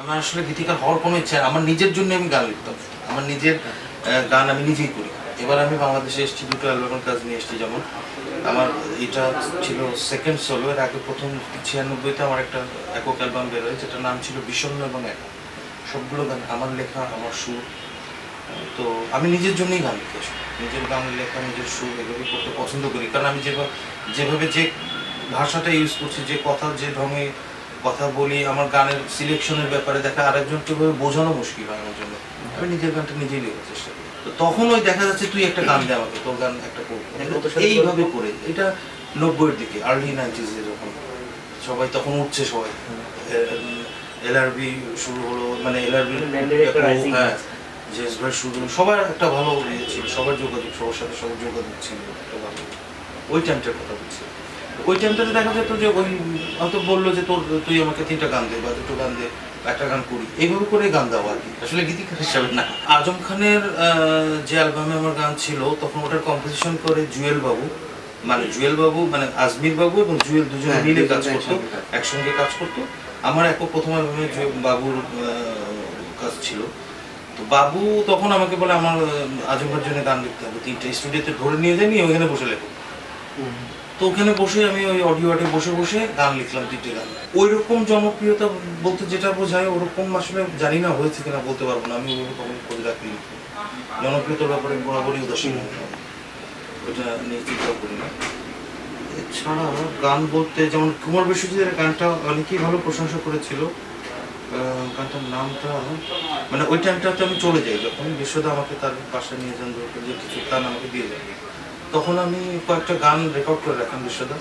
আমার আসলে গীতিকার হওয়ার কোনো ইচ্ছা, আমার নিজের জন্য আমি গান লিখতাম, আমার নিজের গান আমি নিজেই করি। এবার আমি বাংলাদেশে এসেছি, দুটো অ্যালবামের কাজ নিয়ে এসেছি। যেমন আমার এটা ছিল সেকেন্ড সোলো, এর আগে প্রথম 96-তে আমার একটা একক অ্যালবাম বেরোয়, যেটার নাম ছিল বিষণ্ণ এবং একা। সবগুলো গান আমার লেখা, আমার সুর। তো আমি নিজের জন্যই গান লিখি, নিজের গান লেখা, নিজের সুর এভাবে করতে পছন্দ করি। কারণ আমি যেভাবে যে ভাষাটা ইউজ করছি, যে কথা, যে ঢঙে কথা বলি, আমার গানের সিলেকশনের ব্যাপারে দেখা আরেকজনকে ভাবে বোঝানো মুশকিল হয় আমার জন্য। আমি নিজের গানটা নিজেই লেখার চেষ্টা করি। তো তখন ওই দেখা যাচ্ছে তুই একটা গান দে আমাকে, তোর গান একটা করবো, এইভাবে করে। এটা 90-এর দিকে, আর্লি 90s-এ যখন সবাই তখন উঠছে, সবাই এলআরবি শুরু হলো, মানে এলআরবি, হ্যাঁ, জেস ভাই শুরু, সবার একটা ভালো ইয়ে ছিল, সবার যোগাযোগ, সবার সাথে সবার যোগাযোগ ছিল একটা ভালো। ওই টাইমটার কথা বলছি। ওই টাইমটাতে দেখা যেত যে ওই হয়তো বললো যে তুই আমাকে 3টা গান দে বা 2টো গান দে, একটা গান করি, এইভাবে করে গান দেওয়া আর কি, আসলে গীতিকার হিসাবে না। আজম খানের যে অ্যালবামে আমার গান ছিল, তখন ওটার কম্পোজিশন করে জুয়েল বাবু, মানে আজমির বাবু এবং জুয়েল দুজনে মিলে কাজ করতো, একসঙ্গে কাজ করতো। আমার প্রথম অ্যালবামে বাবুর কাজ ছিল। তো বাবু তখন আমাকে বলে আমার আজমের জন্য গান লিখতে হবে, 3টা স্টুডিওতে ধরে নিয়ে যাই, নিয়ে ওইখানে বসে লেখো। তো ওখানে বসে আমি ওই অডিও আর্টে বসে বসে গান লিখলাম, 3টে গান। ওই রকম জনপ্রিয়তা বলতে যেটা বোঝায়, ওরকম আসলে জানি না হয়েছে কিনা, বলতে পারবো না। আমি ওরকম করে রাখি, জনপ্রিয়তার ব্যাপারে বরাবরই উদাসীন, ওইটা নিয়ে চিন্তাও করি না। এছাড়া গান বলতে যেমন কুমার বিশ্বজিতের গানটা অনেকেই ভালো প্রশংসা করেছিল। গানটার নামটা, মানে ওই টাইমটাতে আমি চলে যাই, যখন বিশ্বদা আমাকে তার বাসায় নিয়ে যান, যে কিছু গান আমাকে দিয়ে যান, তখন আমি কয়েকটা গান রেকর্ড করে রাখলাম বিশ্বদা।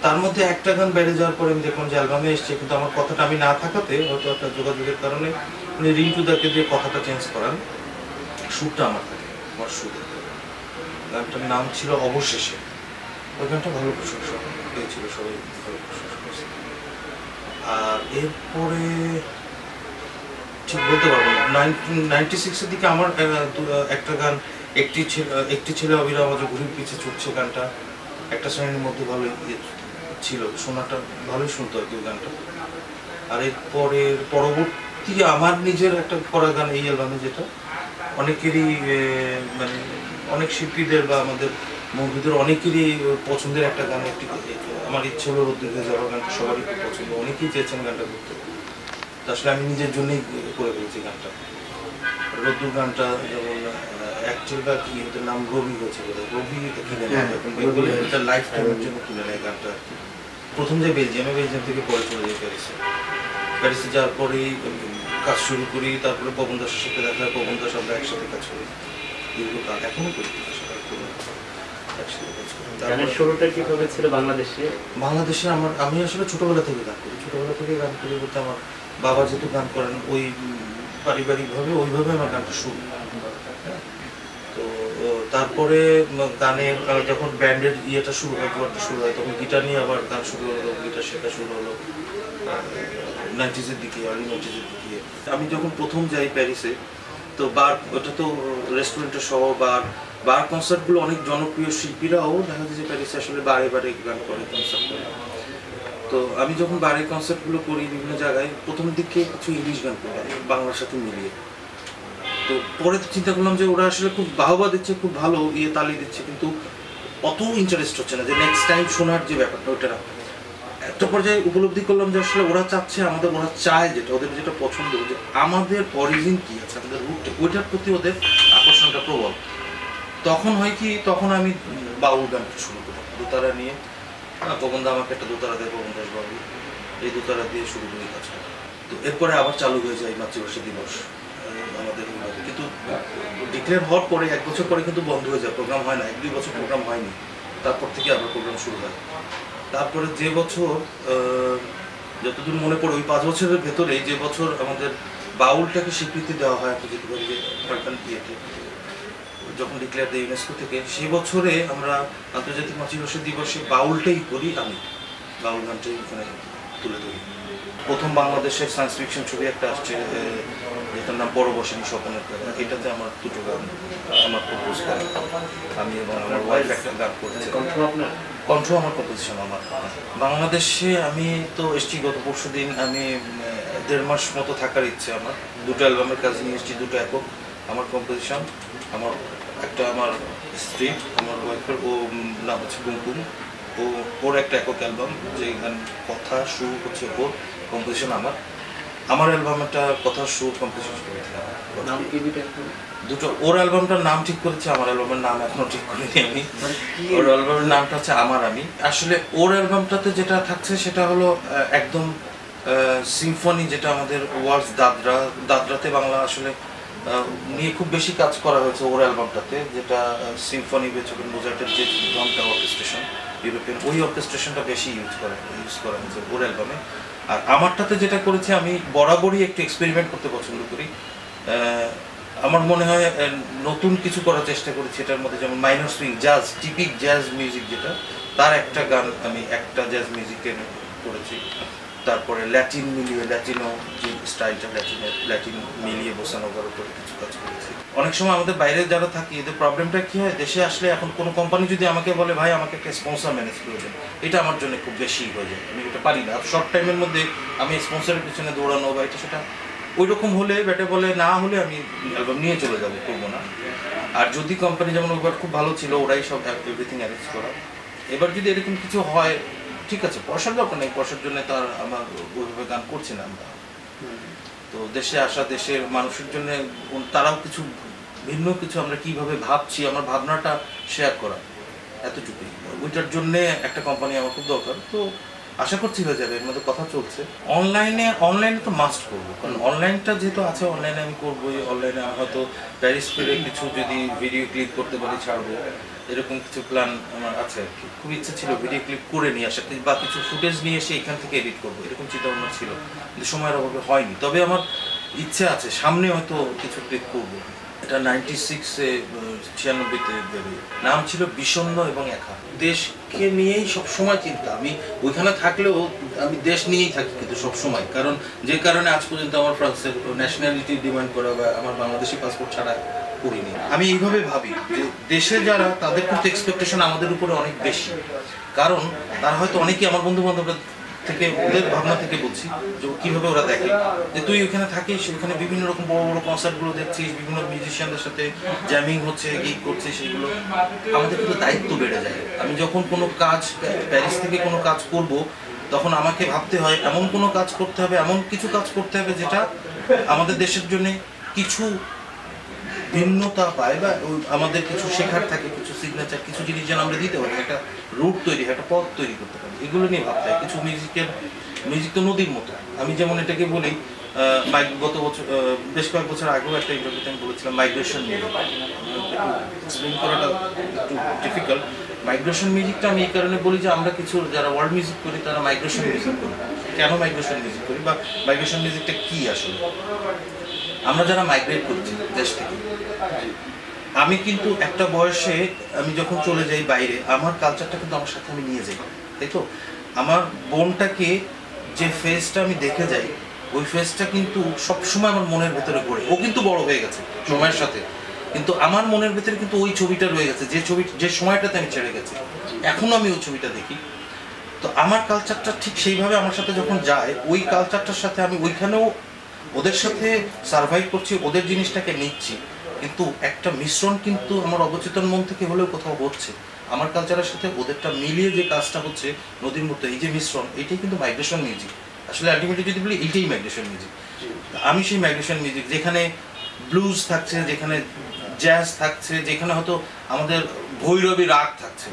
তার মধ্যে একটা গান বেড়ে যাওয়ার পরে আমি দেখলাম যে অ্যালবামে এসছে, কিন্তু আমার কথাটা আমি না থাকাতে, হয়তো একটা যোগাযোগের কারণে উনি রিন্টুদাকে দিয়ে কথাটা চেঞ্জ করান, সুরটা আমার থাকে, আমার সুরে। গানটার নাম ছিল অবশেষে। ওই গানটা ভালো প্রশংসা পেয়েছিল, সবাই ভালো প্রশংসা করছে। আর এরপরে ঠিক বলতে পারবো না, 96-এর দিকে আমার একটা গান, একটি ছেলে অবিরাম আজ ঘুরির পিছে ছুটছে, গানটা একটা শ্রেণীর মধ্যে ভালোই ছিল, শোনাটা ভালোই শুনতো আর কি গানটা। আর এরপরে পরবর্তী আমার নিজের একটা করা গান এই অ্যালবামে, যেটা অনেকেরই মানে অনেক শিল্পীদের বা আমাদের বন্ধুদের অনেকেরই পছন্দের একটা গান, আমার ইচ্ছে হলো রোদ্দুর হয়ে যাওয়ার গানটা সবারই খুব পছন্দ, অনেকেই চেয়েছেন গানটা করতে। আসলে আমি নিজের জন্যই করে ফেলেছি গানটা। রোদ্দুর গানটা যেমন অ্যাক্টরটা কি, ওদের নাম রবি হয়েছে, রবি কিনে নেয়, এটা লাইফ টাইমের জন্য কিনে নেয় গানটা। প্রথম যে বেলজিয়াম থেকে পরে চলে যাই প্যারিসে যাওয়ার পরেই কাজ শুরু করি। তারপরে পবন দাসের সাথে দেখা হয়, পবন দাস আমরা একসাথে কাজ করি, দীর্ঘকাল এখনো করি, গানের শুরুটা কিভাবে ছিল বাংলাদেশে? আমি আসলে ছোটবেলা থেকে গান করি বলতে, আমার বাবা যেহেতু গান করেন, ওই পারিবারিকভাবে ওইভাবে আমার গানটা শুরু। তো তারপরে গানের যখন ব্যান্ডের ইয়েটা শুরু হয়, তখন গিটার নিয়ে আবার গান শুরু হলো, গিটার শেখা শুরু হলো 90s-এর দিকে, আর্লি 90s-এর দিকে। আমি যখন প্রথম যাই প্যারিসে, তো ওটা তো রেস্টুরেন্টের শহর, বার কনসার্টগুলো অনেক জনপ্রিয় শিল্পীরাও দেখা যায় যে প্যারিসে আসলে বারে গান করে, কনসার্ট করে। তো আমি যখন বারে কনসার্টগুলো করি বিভিন্ন জায়গায়, প্রথম দিকে কিছু ইংলিশ গান করি বাংলার সাথে মিলিয়ে। তো পরে চিন্তা করলাম যে ওরা আসলে খুব বাহবা দিচ্ছে, খুব ভালো তালি দিচ্ছে, কিন্তু অত ইন্টারেস্ট হচ্ছে না যে নেক্সট টাইম শোনার যে ব্যাপারটা, ওইটা না। একটা পর্যায়ে উপলব্ধি করলাম যে আসলে ওরা চাচ্ছে ওরা চায় যেটা, ওদের যেটা পছন্দ, যে আমাদের অরিজিন কি আছে, আমাদের রুটটা, ওইটার প্রতি ওদের আকর্ষণটা প্রবল। তখন হয় কি, তখন আমি বাউল গানটা শুরু করি, দোতারা নিয়ে। পবনদা আমাকে একটা দোতারা দেয়, পবন দাস বাবু, এই দোতারা দিয়ে শুরু করি কাজটা। তো এরপরে আবার চালু হয়ে যায় মাতৃভাষা দিবস আমাদের, কিন্তু ডিক্লেয়ার হওয়ার পরে 1 বছর পরে কিন্তু বন্ধ হয়ে যায়, প্রোগ্রাম হয় না, 1-2 বছর প্রোগ্রাম হয়নি। তারপর থেকে আবার প্রোগ্রাম শুরু হয়। তারপরে যে বছর, যতদূর মনে পড়ে, ওই 5 বছরের ভেতরেই যে বছর আমাদের বাউলটাকে স্বীকৃতি দেওয়া হয় ইয়েতে, যখন ডিক্লেয়ার দেয় ইউনেস্কো থেকে, সেই বছরে আমরা আন্তর্জাতিক মাতৃভাষা দিবসে বাউলটাই করি, আমি বাউল গানটাই ওখানে তুলে ধরি। প্রথম বাংলাদেশের সায়েন্স ফিকশন ছবি একটা আসছে, যেটার নাম বড় বসেনি স্বপ্নের কথা, এটাতে আমার 2টো গান আমার প্রপোজ করে, আমি এবং আমার ওয়াইফ একটা গান করেছি। কণ্ঠ আমার কম্পোজিশন আমার। বাংলাদেশে আমি তো এসেছি গত পরশু দিন, আমি 1.5 মাস মতো থাকার ইচ্ছে আমার। 2টো অ্যালবামের কাজ নিয়ে এসেছি, 2টো একক আমার কম্পোজিশন। আমার একটা আমার স্ত্রী, আমার ওয়াইফের, ও নাম হচ্ছে কুমকুম, ওর একটা একক অ্যালবাম, যে গান কথা সুর হচ্ছে ওর কম্পোজিশন আমার। আমার অ্যালবামটা কথা সুর কম্পোজিশন করেছি নাম কি দুটো। ওর অ্যালবামটার নাম ঠিক করেছে, আমার অ্যালবামের নাম এখনো ঠিক করিনি আমি। ওর অ্যালবামের নামটা হচ্ছে আমার আমি। আসলে ওর অ্যালবামটাতে যেটা থাকছে সেটা হলো একদম সিম্ফনি, যেটা আমাদের ওয়ার্ডস দাদরাতে বাংলা আসলে নিয়ে খুব বেশি কাজ করা হয়েছে ওর অ্যালবামটাতে, যেটা সিম্ফনি বেচবেন মোজার্টের যে ড্রামটা অর্কেস্ট্রেশন, ইউরোপিয়ান, ওই অর্কেস্ট্রেশনটা বেশি ইউজ করা হয়েছে ওর অ্যালবামে। আর আমারটাতে যেটা করেছি, আমি বরাবরই একটু এক্সপেরিমেন্ট করতে পছন্দ করি। আমার মনে হয় নতুন কিছু করার চেষ্টা করেছি এটার মধ্যে, যেমন মাইনর সুইং জাজ, টিপিক জাজ মিউজিক যেটা, তার একটা গান আমি একটা জাজ মিউজিকের করেছি। তারপরে ল্যাটিন মিলিয়ে, ল্যাটিনো যে স্টাইলটা, ল্যাটিন মিলিয়ে বোসানোভার উপরে কিছু কাজ করেছি। অনেক সময় আমাদের বাইরে যারা থাকি, এদের প্রবলেমটা কী হয়, দেশে আসলে এখন কোনো কোম্পানি যদি আমাকে বলে ভাই আমাকে একটা স্পন্সর ম্যানেজ করে দেন, এটা আমার জন্য খুব বেশি হয়ে যায়, আমি এটা পারি না। আর শর্ট টাইমের মধ্যে আমি স্পন্সরের পিছনে দৌড়ানো বা এটা সেটা ওই রকম হলে, বেটে বলে না হলে আমি অ্যালবাম নিয়ে চলে যাবো, করবো না। আর যদি কোম্পানি, যেমন ওবার খুব ভালো ছিল, ওরাই সব এভরিথিং অ্যারেঞ্জ করা। এবার যদি এরকম কিছু হয়, ঠিক আছে, পয়সার দরকার নেই, পয়সার জন্য তার আমার ওইভাবে গান করছি না আমরা। তো দেশে আসা, দেশের মানুষের জন্য তারাও কিছু ভিন্ন কিছু আমরা কিভাবে ভাবছি, আমার ভাবনাটা শেয়ার করা, এতটুকুই। ওইটার জন্যে একটা কোম্পানি আমার খুব দরকার। তো আশা করছি হয়ে যাবে, এর মধ্যে কথা চলছে। অনলাইনে তো মাস্ট করবো, কারণ অনলাইনটা যেহেতু আছে, অনলাইনে আমি করবোই। অনলাইনে হয়তো প্যারিস ফিরে কিছু যদি ভিডিও ক্লিপ করতে পারি ছাড়বো, এরকম কিছু প্ল্যান আমার আছে আর কি। খুব ইচ্ছে ছিল ভিডিও ক্লিপ করে নিয়ে আসা, বা কিছু ফুটেজ নিয়ে এসে এখান থেকে এডিট করবো, এরকম চিন্তা ভাবনা ছিল, কিন্তু সময়ের অভাবে হয়নি। তবে আমার ইচ্ছে আছে, সামনে হয়তো কিছু ক্লিপ করবো। এটা 96-96 বেরোয়। নাম ছিল বিষণ্ণ এবং একা। দেশকে নিয়েই সবসময় চিন্তা। আমি ওইখানে থাকলেও আমি দেশ নিয়েই থাকি কিন্তু সবসময়, কারণ যে কারণে আজ পর্যন্ত আমার ফ্রান্সের ন্যাশনালিটি ডিমান্ড করা বা আমার বাংলাদেশি পাসপোর্ট ছাড়া করিনি। আমি এইভাবে ভাবি যে দেশে যারা, তাদের কিন্তু এক্সপেকটেশন আমাদের উপরে অনেক বেশি, কারণ তারা হয়তো অনেকেই আমার বন্ধু বান্ধবরা থেকে, ওদের ভাবনা থেকে বলছি যে কীভাবে ওরা দেখে যে তুই ওখানে থাকিস, ওখানে বিভিন্ন রকম বড় বড় কনসার্টগুলো দেখছিস, বিভিন্ন মিউজিশিয়ানদের সাথে জ্যামিং হচ্ছে, গিগ করছিস, সেগুলো আমাদের কিন্তু দায়িত্ব বেড়ে যায়। আমি যখন কোনো কাজ প্যারিস থেকে কোনো কাজ করব, তখন আমাকে ভাবতে হয় এমন কোনো কাজ করতে হবে, এমন কিছু কাজ করতে হবে যেটা আমাদের দেশের জন্য কিছু ভিন্নতা পায়, বা আমাদের কিছু শেখার থাকে, কিছু সিগনেচার, কিছু জিনিস যেন আমরা দিতে পারি, একটা রুট তৈরি, একটা পথ তৈরি করতে পারি, এগুলো নিয়ে ভাবতে হয়। কিছু মিউজিক তো নদীর মতো। আমি যেমন এটাকে বলি, গত বছর, বেশ কয়েক বছর আগেও একটা ইন্টারভিউতে আমি বলেছিলাম মাইগ্রেশন মিউজিক। এক্সপ্লেন করাটা একটু ডিফিকাল্ট। মাইগ্রেশন মিউজিকটা আমি এই কারণে বলি যে আমরা কিছু যারা ওয়ার্ল্ড মিউজিক করি, তারা মাইগ্রেশন মিউজিক করি। কেন মাইগ্রেশন মিউজিক করি, বা মাইগ্রেশন মিউজিকটা কী আসলে? আমরা যারা মাইগ্রেট করছি দেশ থেকে, আমি কিন্তু একটা বয়সে আমি যখন চলে যাই বাইরে, আমার কালচারটা কিন্তু আমার সাথে আমি নিয়ে যাই, তাই তো? আমার বোনটাকে যে ফেসটা আমি দেখে যাই, ওই ফেসটা কিন্তু সবসময় আমার মনের ভেতরে পড়ে। ও কিন্তু বড় হয়ে গেছে সময়ের সাথে, কিন্তু আমার মনের ভেতরে কিন্তু ওই ছবিটা রয়ে গেছে, যে সময়টাতে আমি ছেড়ে গেছি, এখনো আমি ওই ছবিটা দেখি। তো আমার কালচারটা ঠিক সেইভাবে আমার সাথে যখন যায়, ওই কালচারটার সাথে আমি ওইখানেও ওদের সাথে সার্ভাইভ করছি, ওদের জিনিসটাকে নিচ্ছি, কিন্তু একটা মিশ্রণ কিন্তু আমার অবচেতন মন থেকে হলেও কোথাও হচ্ছে। আমার কালচারের সাথে ওদেরটা মিলিয়ে যে কাজটা হচ্ছে নদীর মতো, এই যে মিশ্রণ, এটাই কিন্তু মাইগ্রেশন মিউজিক। আসলে আলটিমেটলি যদি বলি, এইটাই মাইগ্রেশন মিউজিক। আমি সেই মাইগ্রেশন মিউজিক, যেখানে ব্লুজ থাকছে, যেখানে জ্যাজ থাকছে, যেখানে হয়তো আমাদের ভৈরবী রাগ থাকছে,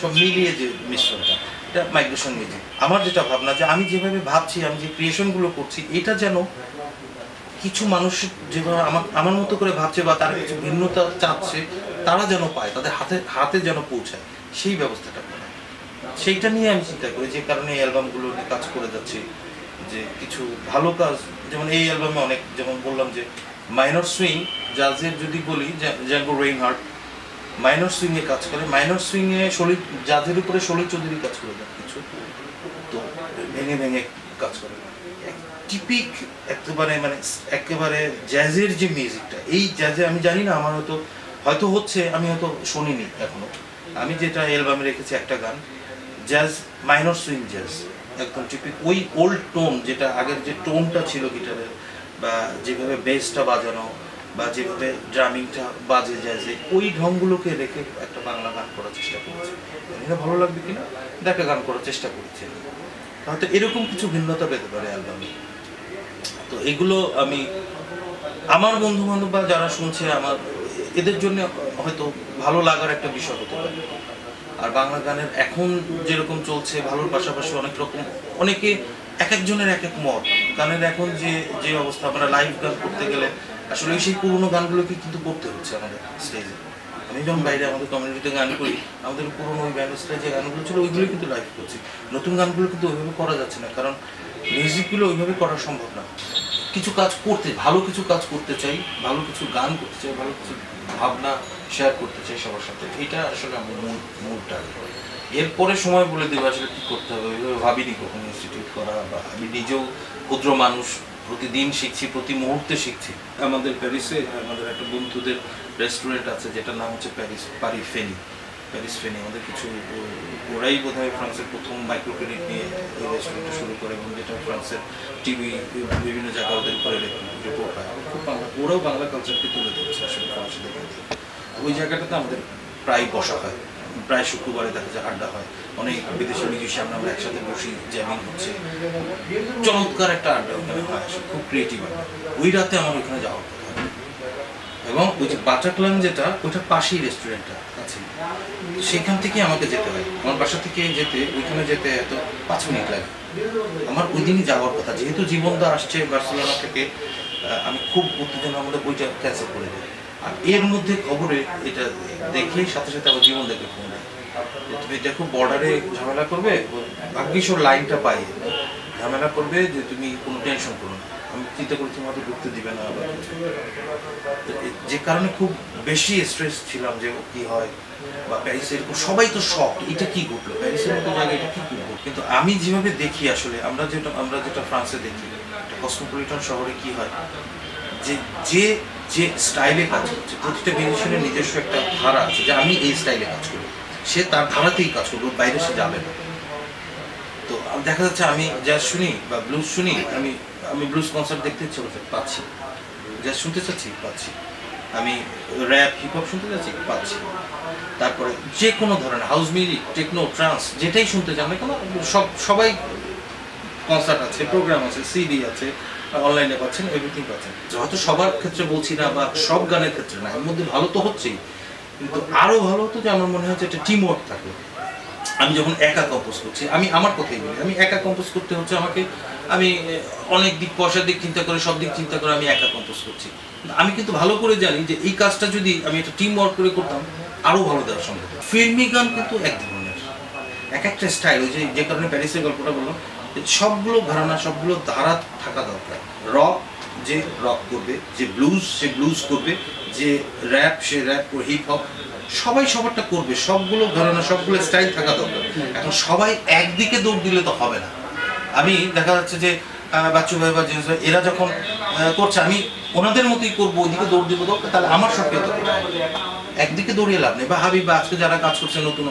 সব মিলিয়ে যে মিশ্রণটা, এটা মাইগ্রেশন মিউজিক। আমার যেটা ভাবনা, যে আমি যেভাবে ভাবছি, আমি যে ক্রিয়েশনগুলো করছি, এটা যেন কিছু মানুষ যেভাবে আমার মতো করে ভাবছে, বা তারা কিছু ভিন্নতা চাচ্ছে, তারা যেন পায়, তাদের হাতে যেন পৌঁছায়, সেই ব্যবস্থাটা করা। সেইটা নিয়ে আমি চিন্তা করি, যে কারণে এই অ্যালবামগুলো নিয়ে কাজ করে যাচ্ছি, যে কিছু ভালো কাজ, যেমন এই অ্যালবামে অনেক, যেমন বললাম যে মাইনর সুইং জাজের যদি বলি, জ্যাঙ্গো রেইনহার্ট মাইনর সুইংয়ে কাজ করে, মাইনর সুইংয়ে জাজের উপরে সলিল চৌধুরী কাজ করে দেন কিছু, তো ভেঙে ভেঙে কাজ করে। টিপিক একেবারে জ্যাজের যে মিউজিকটা, এই জ্যাজে আমি জানি না, আমার হয়তো হচ্ছে, আমি হয়তো শুনিনি এখনো, আমি যেটা অ্যালবামে রেখেছি একটা গান জ্যাজ, মাইনর সুইং জ্যাজ, একদম টিপিক ওই ওল্ড টোন, যেটা আগের যে টোনটা ছিল গিটারের, বা যেভাবে বেসটা বাজানো বা যেভাবে ড্রামিংটা বাজে জ্যাজে, ওই ঢংগুলোকে রেখে একটা বাংলা গান করার চেষ্টা করেছি। জানি না ভালো লাগবে কিনা, দেখা গান করার চেষ্টা করেছি। হয়তো এরকম কিছু ভিন্নতা পেতে পারে অ্যালবামে। তো এগুলো আমি আমার বন্ধু বান্ধব বা যারা শুনছে আমার, এদের জন্য হয়তো ভালো লাগার একটা বিষয় হতে পারে। আর বাংলা গানের এখন যেরকম চলছে ভালোর পাশাপাশি অনেক রকম, অনেকে এক একজনের এক এক মত। গানের এখন যে যে অবস্থা, আমরা লাইভ গান করতে গেলে আসলে সেই পুরোনো গানগুলোকে কিন্তু করতে হচ্ছে আমাদের স্টেজে। আমি যখন বাইরে আমাদের কমিউনিটিতে গান করি, আমাদের পুরোনো ওই ব্যান্ড স্টাইল যে গানগুলো ছিল ওইগুলো কিন্তু লাইভ করছি। নতুন গানগুলো কিন্তু ওইভাবে করা যাচ্ছে না, কারণ মিউজিকগুলো ওইভাবে করা সম্ভব না। কিছু কাজ করতে, ভালো কিছু কাজ করতে চাই, ভালো কিছু গান করতে চাই, ভালো কিছু ভাবনা শেয়ার করতে চাই সবার সাথে। এটা আসলে আমার মূলটা। এরপরে সময় বলে দেবো আসলে কী করতে হবে, ওইভাবে ভাবিনি কখনো ইনস্টিটিউট করা, বা আমি নিজেও ক্ষুদ্র মানুষ, প্রতিদিন শিখছি, প্রতি মুহূর্তে শিখছি। আমাদের প্যারিসে আমাদের একটা বন্ধুদের রেস্টুরেন্ট আছে যেটার নাম হচ্ছে প্যারিস ফেনি। আমাদের কিছু, ওরাই বোধ হয় ফ্রান্সের প্রথম মাইক্রো ক্রেডিট নিয়ে এই রেস্টুরেন্টটা শুরু করে, এবং যেটা ফ্রান্সের টিভি বিভিন্ন জায়গায় ওদের করে রিপোর্ট হয়। খুব বাংলা, ওরাও বাংলা কালচারকে তুলে ধরছে আসলে ফ্রান্সে দেখে। ওই জায়গাটাতে আমাদের প্রায় বসা হয়, প্রায় শুক্রবারে দেখা যায় আড্ডা হয়, অনেক বিদেশি মিউজিশিয়ান আমরা একসাথে বসি, জ্যামিং হচ্ছে, চমৎকার একটা আড্ডা ওখানে হয়, খুব ক্রিয়েটিভ আড্ডা। ওই রাতে আমার ওইখানে যাওয়ার কথা, এবং ওই যে বাটাক্লাং যেটা, ওইটার পাশেই রেস্টুরেন্টটা আছে, সেখান থেকে আমাকে যেতে হয়। আমার বাসা থেকে যেতে ওইখানে যেতে এত 5 মিনিট লাগে। আমার ওই দিনই যাওয়ার কথা, যেহেতু জীবনদা আসছে বার্সেলোনা থেকে, আমি খুব উত্তেজনা, আমাদের ওইটা ক্যান্সেল করে দিই। আর এর মধ্যে খবরে এটা দেখে সাথে সাথে আবার জীবন দেখে ফোন দেয়, তুমি দেখো বর্ডারে ঝামেলা করবে, ভাগ্যিস ওর লাইনটা পাই, ঝামেলা করবে যে তুমি কোনো টেনশন করো না। আমি চিন্তা করছি আমাকে ঢুকতে দিবে না, আবার যে কারণে খুব বেশি স্ট্রেস ছিলাম যে কি হয়, বা প্যারিসের সবাই তো শখ, এটা কি ঘটলো, প্যারিসের মতো জায়গায় এটা কি করবো। কিন্তু আমি যেভাবে দেখি আসলে, আমরা যেটা ফ্রান্সে দেখি, একটা কসমোপলিটন শহরে কি হয়, যে যে যে স্টাইলে কাজ করছে, প্রতিটা মিউজিশিয়ানের নিজস্ব একটা ধারা আছে যে আমি এই স্টাইলে কাজ করি, সে তার ধারাতেই কাজ করবে, বাইরে সে যাবে না। তো দেখা যাচ্ছে আমি জ্যাজ শুনি বা ব্লুজ শুনি, আমি ব্লুজ কনসার্ট দেখতে ইচ্ছে করতে পাচ্ছি, জ্যাজ শুনতে চাচ্ছি পাচ্ছি, আমি র্যাপ হিপহপ শুনতে চাচ্ছি পাচ্ছি। তারপরে যে কোনো ধরনের হাউস মিউজিক, টেকনো, ট্রান্স, যেটাই শুনতে চান না কেন, সবাই কনসার্ট আছে, প্রোগ্রাম আছে, সিডি আছে, অনলাইনে পাচ্ছেন, এভরিথিং পাচ্ছেন। হয়তো সবার ক্ষেত্রে বলছি না, বা সব গানের ক্ষেত্রে না, এর মধ্যে ভালো তো হচ্ছেই, কিন্তু আরও ভালো হতো যে আমার মনে হচ্ছে একটা টিম ওয়ার্ক থাকে। আমি যখন একা কম্পোজ করছি, আমি আমার কথাই বলি, আমি একা কম্পোজ করতে হচ্ছে আমাকে, আমি অনেক দিক, পয়সার দিক চিন্তা করে, সব দিক চিন্তা করে আমি একা কম্পোজ করছি। আমি কিন্তু ভালো করে জানি যে এই কাজটা যদি আমি একটা টিম ওয়ার্ক করে করতাম, আরও ভালো দেওয়া সম্ভব। ফিল্মি গান কিন্তু এক ধরনের, এক একটা স্টাইল, ওই যে কারণে প্যারিসের গল্পটা বললাম, সবগুলো ঘরানা, সবগুলো ধারা থাকা দরকার। রক যে রক করবে, যে ব্লুজ সে ব্লুজ করবে, যে র্যাপ সে র্যাপ করবে, হিপ হপ সবাই সবারটা করবে, সবগুলো ঘরানা, সবগুলো স্টাইল থাকা দরকার। এখন সবাই একদিকে দৌড় দিলে তো হবে না। আমি দেখা যাচ্ছে যে বাচ্চু ভাই বা জিনিস ভাই এরা যখন করছে, আমি ওনাদের মতোই করবো, ওইদিকে দৌড় দিব দরকার, তাহলে আমার সক্রিয়তা একদিকে দৌড়িয়ে লাভ নেই। বা হাবিব বা আজকে যারা কাজ করছে নতুন,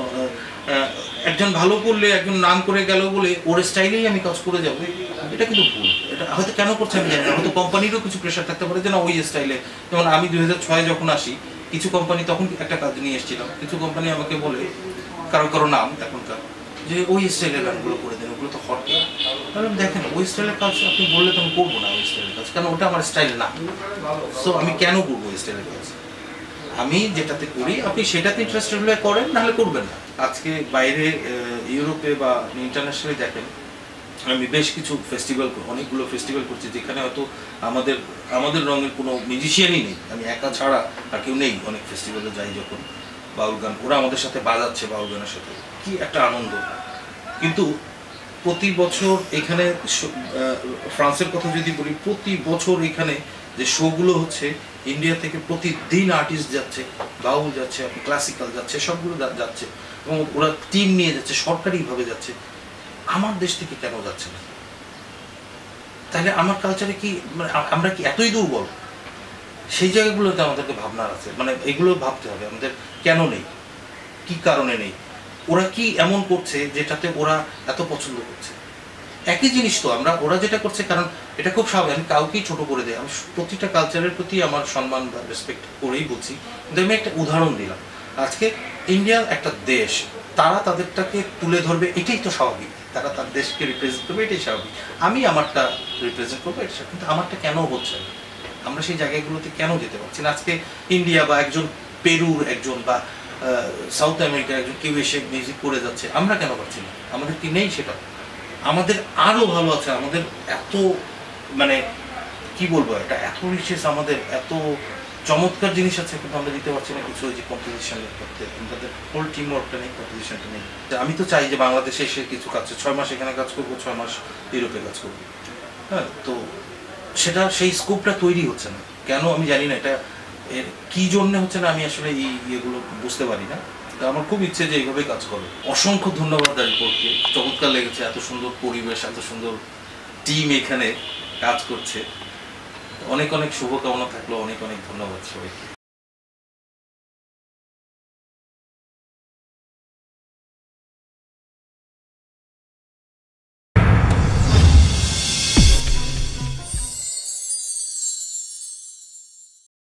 একজন ভালো করলে, একজন নাম করে গেল বলে ওর স্টাইলেই আমি কাজ করে যাবো, এটা কিন্তু ভুল। এটা হয়তো কেন করছে আমি জানি না, হয়তো কোম্পানিরও কিছু প্রেশার থাকতে পারে যে না ওই স্টাইলে। যেমন আমি 2006 যখন আসি, কিছু কোম্পানি, তখন একটা কাজ নিয়ে এসেছিলাম, কিছু কোম্পানি আমাকে বলে, কারো নাম এখনকার, যে ওই স্টাইলের গানগুলো করে দেন, ওগুলো তো হট। তাহলে দেখেন ওই স্টাইলের কাজ আপনি বললে তো আমি করবো না ওই স্টাইলের কাজ, কারণ ওটা আমার স্টাইল না। সো আমি কেন করবো ওই স্টাইলের কাজ? আমি যেটাতে করি আপনি সেটাতে ইন্টারেস্টেড হলে করেন, নাহলে করবেন না। আজকে বাইরে ইউরোপে বা ইন্টারন্যাশনালি দেখেন, আমি বেশ কিছু ফেস্টিভ্যাল, অনেকগুলো ফেস্টিভ্যাল করছি যেখানে হয়তো আমাদের রঙের কোনো মিউজিশিয়ানই নেই, আমি একা ছাড়া আর কেউ নেই। অনেক ফেস্টিভ্যালে যাই যখন, বাউল গান ওরা আমাদের সাথে বাজাচ্ছে, বাউল গানের সাথে কি একটা আনন্দ। কিন্তু প্রতি বছর এখানে, ফ্রান্সের কথা যদি বলি, প্রতি বছর এখানে যে শোগুলো হচ্ছে, ইন্ডিয়া থেকে প্রতিদিন আর্টিস্ট যাচ্ছে, বাউল যাচ্ছে, ক্লাসিক্যাল যাচ্ছে, সবগুলো যাচ্ছে, এবং ওরা টিম নিয়ে যাচ্ছে, সরকারিভাবে যাচ্ছে। আমার দেশ থেকে কেন যাচ্ছে না? তাহলে আমার কালচারে কি, মানে আমরা কি এতই দুর্বল? সেই জায়গাগুলোতে আমাদেরকে ভাবনার আছে, মানে এগুলো ভাবতে হবে আমাদের, কেন নেই। কি কারণে নেই, ওরা কি এমন করছে যেটাতে ওরা এত পছন্দ করছে। একই জিনিস তো ওরা যেটা করছে, কারণ এটা খুব স্বাভাবিক, আমি কাউকেই ছোট করে দেয়, আমি প্রতিটা কালচারের প্রতি আমার সম্মান বা রেসপেক্ট করেই বলছি। কিন্তু আমি একটা উদাহরণ দিলাম, আজকে ইন্ডিয়ার একটা দেশ, তারা তাদেরটাকে তুলে ধরবে, এটাই তো স্বাভাবিক, তারা তার দেশকে রিপ্রেজেন্ট করবে, এটাই স্বাভাবিক। আমি আমারটা রিপ্রেজেন্ট করবো, এটা স্বাভাবিক। কিন্তু আমারটা কেন হচ্ছে না? আমরা সেই জায়গাগুলোতে কেন যেতে পারছি না? আজকে ইন্ডিয়া বা একজন পেরুর একজন বা সাউথ আমেরিকার একজন কেউ এসে মিউজিক করে যাচ্ছে, আমরা কেন পারছি না? আমাদের কি নেই সেটা? আমাদের আরো ভালো আছে, আমাদের এত মানে কি বলবো, এটা এত রিচেস, আমাদের এত চমৎকার জিনিস আছে, কিন্তু আমরা দিতে পারছি না কিছু। ওই যে কম্পোজিশন করতে, আমাদের হোল টিম ওয়ার্কটা নেই, কম্পোজিশনটা নেই। আমি তো চাই যে বাংলাদেশে এসে কিছু কাজ, 6 মাস এখানে কাজ করবো, 6 মাস ইউরোপে কাজ করবো। হ্যাঁ, তো সেটা সেই স্কোপটা তৈরি হচ্ছে না কেন আমি জানি না। এটা এর কি জন্য হচ্ছে না আমি আসলে এই ইয়েগুলো বুঝতে পারি না। তা আমার খুব ইচ্ছে যে এইভাবে কাজ করো। অসংখ্য ধন্যবাদ রিপোর্টকে, চমৎকার লেগেছে, এত সুন্দর পরিবেশ, এত সুন্দর টিম এখানে কাজ করছে। অনেক অনেক শুভকামনা থাকলো, অনেক অনেক ধন্যবাদ সবাইকে।